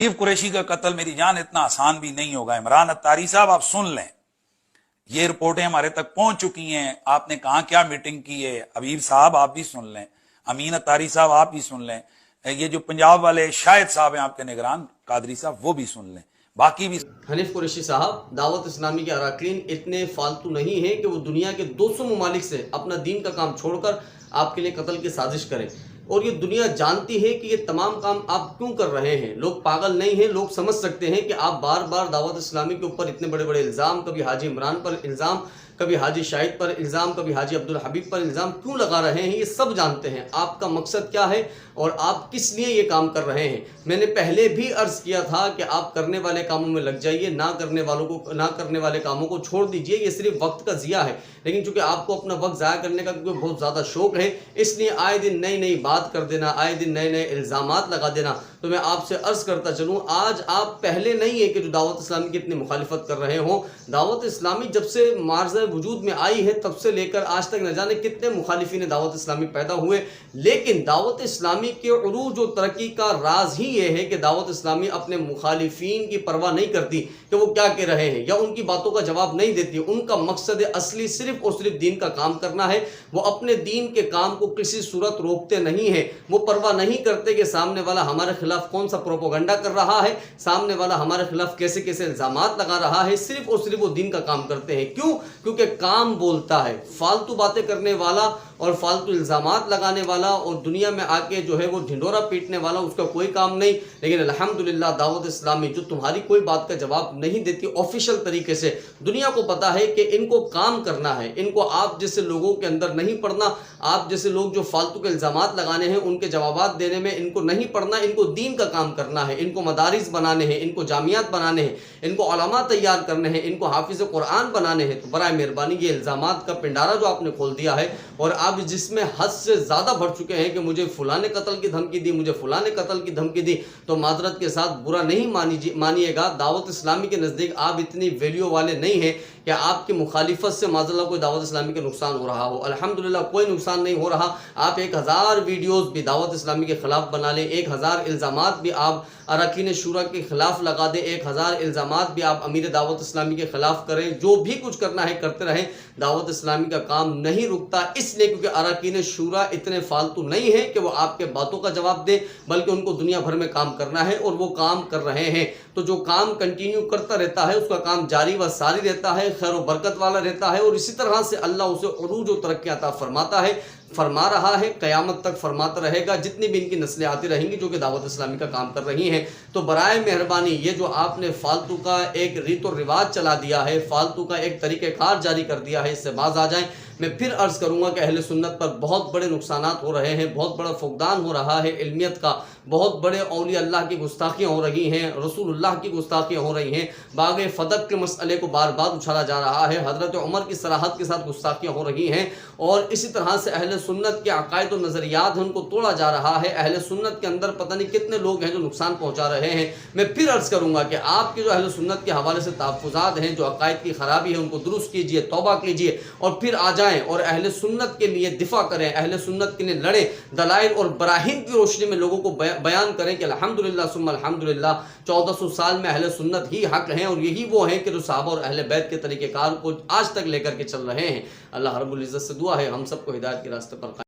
हनीफ कुरैशी का कत्ल मेरी जान इतना आसान भी नहीं होगा। इमरान अत्तारी साहब आप सुन लें, ये रिपोर्टें हमारे तक पहुंच चुकी हैं, आपने कहां क्या मीटिंग की है। हबीब साहब आप भी सुन लें, अमीन अत्तारी साहब आप भी सुन लें, ये जो पंजाब वाले शाहिद साहब हैं आपके निगरान कादरी साहब वो भी सुन लें, बाकी भी। हनीफ कुरैशी साहब, दावत इस्लामी के अरकान इतने फालतू नहीं है कि वो दुनिया के 200 ममालिक से अपना दीन का काम छोड़कर आपके लिए कत्ल की साजिश करें। और ये दुनिया जानती है कि ये तमाम काम आप क्यों कर रहे हैं। लोग पागल नहीं हैं, लोग समझ सकते हैं कि आप बार बार दावत इस्लामी के ऊपर इतने बड़े बड़े इल्ज़ाम, कभी हाजी इमरान पर इल्ज़ाम, कभी हाजी शाहिद पर इल्ज़ाम, कभी हाजी अब्दुल हबीब पर इल्ज़ाम क्यों लगा रहे हैं। ये सब जानते हैं आपका मकसद क्या है और आप किस लिए ये काम कर रहे हैं। मैंने पहले भी अर्ज़ किया था कि आप करने वाले कामों में लग जाइए, ना करने वाले कामों को छोड़ दीजिए। ये सिर्फ वक्त का ज़िया है, लेकिन चूंकि आपको अपना वक्त ज़ाया करने का क्योंकि बहुत ज़्यादा शौक है, इसलिए आए दिन नई नई बात कर देना, आए दिन नए नए इल्ज़ामात लगा देना। तो मैं आपसे अर्ज़ करता चलूँ, आज आप पहले नहीं है कि जो दावत इस्लामी की इतनी मुखालिफत कर रहे हों। दावत इस्लामी जब से मार्ज़ वजूद में आई है तब से लेकर आज तक न जाने कितने मुखालिफिन दावत इस्लामी पैदा हुए, लेकिन दावत इस्लामी के उरूज और तरक्की का राज ही ये है कि दावत इस्लामी अपने मुखालिफिन की परवाह नहीं करती कि वो क्या कह रहे हैं या उनकी बातों का जवाब नहीं देती। उनका मकसद असली सिर्फ और सिर्फ दीन का काम करना है। वो अपने दीन के काम को किसी सूरत रोकते नहीं है। वो परवाह नहीं करते कि सामने वाला हमारे खिलाफ कौन सा प्रोपोगंडा कर रहा है, सामने वाला हमारे खिलाफ कैसे कैसे इल्जामात लगा रहा है। सिर्फ और सिर्फ वो दीन का काम करते हैं। क्यों? क्योंकि काम बोलता है। फालतू बातें करने वाला और फालतू इल्जामात लगाने वाला और दुनिया में आके जो है वो ढिंडोरा पीटने वाला, उसका कोई काम नहीं। लेकिन अल्हम्दुलिल्लाह दावत इस्लामी जो तुम्हारी कोई बात का जवाब नहीं देती ऑफिशियल तरीके से, दुनिया को पता है कि इनको काम करना है। इनको आप जैसे लोगों के अंदर नहीं पढ़ना, आप जैसे लोग जो फालतू के इल्जामात लगाने हैं उनके जवाब देने में इनको नहीं पढ़ना। इनको दीन का काम करना है, इनको मदारिस बनाने हैं, इनको जामियात बनाने हैं, इनको उलमा तैयार करने हैं, इनको हाफिज कुरान बनाने हैं। तो बराए मेहरबानी ये इल्जामात का पिंडारा जो आपने खोल दिया है और आप जिसमें हद से ज़्यादा बढ़ चुके हैं कि मुझे फुला ने कत्ल की धमकी दी, मुझे फुला ने कत्ल की धमकी दी, तो माजरत के साथ बुरा नहीं मानिएगा। दावत इस्लामी के नज़दीक आप इतनी वैल्यू वाले नहीं हैं कि आपकी मुखालिफत से माज़ल्लाह कोई दावत इस्लामी के नुकसान हो रहा हो। अल्हम्दुलिल्लाह कोई नुकसान नहीं हो रहा। आप 1000 वीडियोस भी दावत इस्लामी के ख़िलाफ़ बना लें, 1000 इल्ज़ामात भी आप अरकान शूरा के ख़िलाफ़ लगा दें, 1000 इल्ज़ामात भी आप अमीर दावत इस्लामी के ख़िलाफ़ करें, जो भी कुछ करना है करते रहें। दावत इस्लामी का काम नहीं रुकता, इसलिए क्योंकि अरकान शूरा इतने फालतू नहीं है कि वो आपके बातों का जवाब दे, बल्कि उनको दुनिया भर में काम करना है और वो काम कर रहे हैं। तो जो काम कंटिन्यू करता रहता है उसका काम जारी व सारी रहता है, खैर व बरकत वाला रहता है और इसी तरह से अल्लाह उसे उरूज और तरक्की अता फरमाता है, फरमा रहा है, क़यामत तक फरमाता रहेगा। जितनी भी इनकी नस्लें आती रहेंगी जो कि दावत इस्लामी का काम कर रही हैं। तो बराए मेहरबानी ये जो आपने फालतू का एक रीत और रिवाज चला दिया है, फालतू का एक तरीक़ेकार जारी कर दिया है, इससे बाज आ जाएं। मैं फिर अर्ज़ करूँगा कि अहले सुन्नत पर बहुत बड़े नुकसानात हो रहे हैं, बहुत बड़ा फुकदान हो रहा है इल्मियत का, बहुत बड़े औलिया अल्लाह की गुस्ताखियाँ हो रही हैं, रसूलुल्लाह की गुस्ताखियाँ हो रही हैं, बाग़े फ़दक के मसले को बार बार उछाला जा रहा है, हज़रत उमर की सराहत के साथ गुस्ताखियाँ हो रही हैं और इसी तरह से अहले सुन्नत के अक़ायद और नज़रियात हैं उनको तोड़ा जा रहा है। अहले सुन्नत के अंदर पता नहीं कितने लोग हैं जो नुकसान पहुँचा रहे हैं। मैं फिर अर्ज़ करूँगा कि आपके जो अहले सुन्नत के हवाले से तहफ़्फ़ुज़ात हैं, जो अक़ायद की ख़राबी है उनको दुरुस्त कीजिए, तौबा कीजिए और फिर आ जाएँ और अहले सुन्नत के लिए दिफा करें, अहले सुन्नत के लिए लड़ें, दलाइल और बराहीन की रोशनी में लोगों को बयान करें कि अल्हम्दुलिल्लाह सुम्मा अल्हम्दुलिल्लाह 1400 साल में अहले सुन्नत ही हक हैं और यही वो हैं कि जो सहाबा और अहले बैत के तरीक़ेकार को आज तक लेकर के चल रहे हैं। अल्लाह रब्बुल इज़्ज़त से दुआ है हम सबको हिदायत के रास्ते पर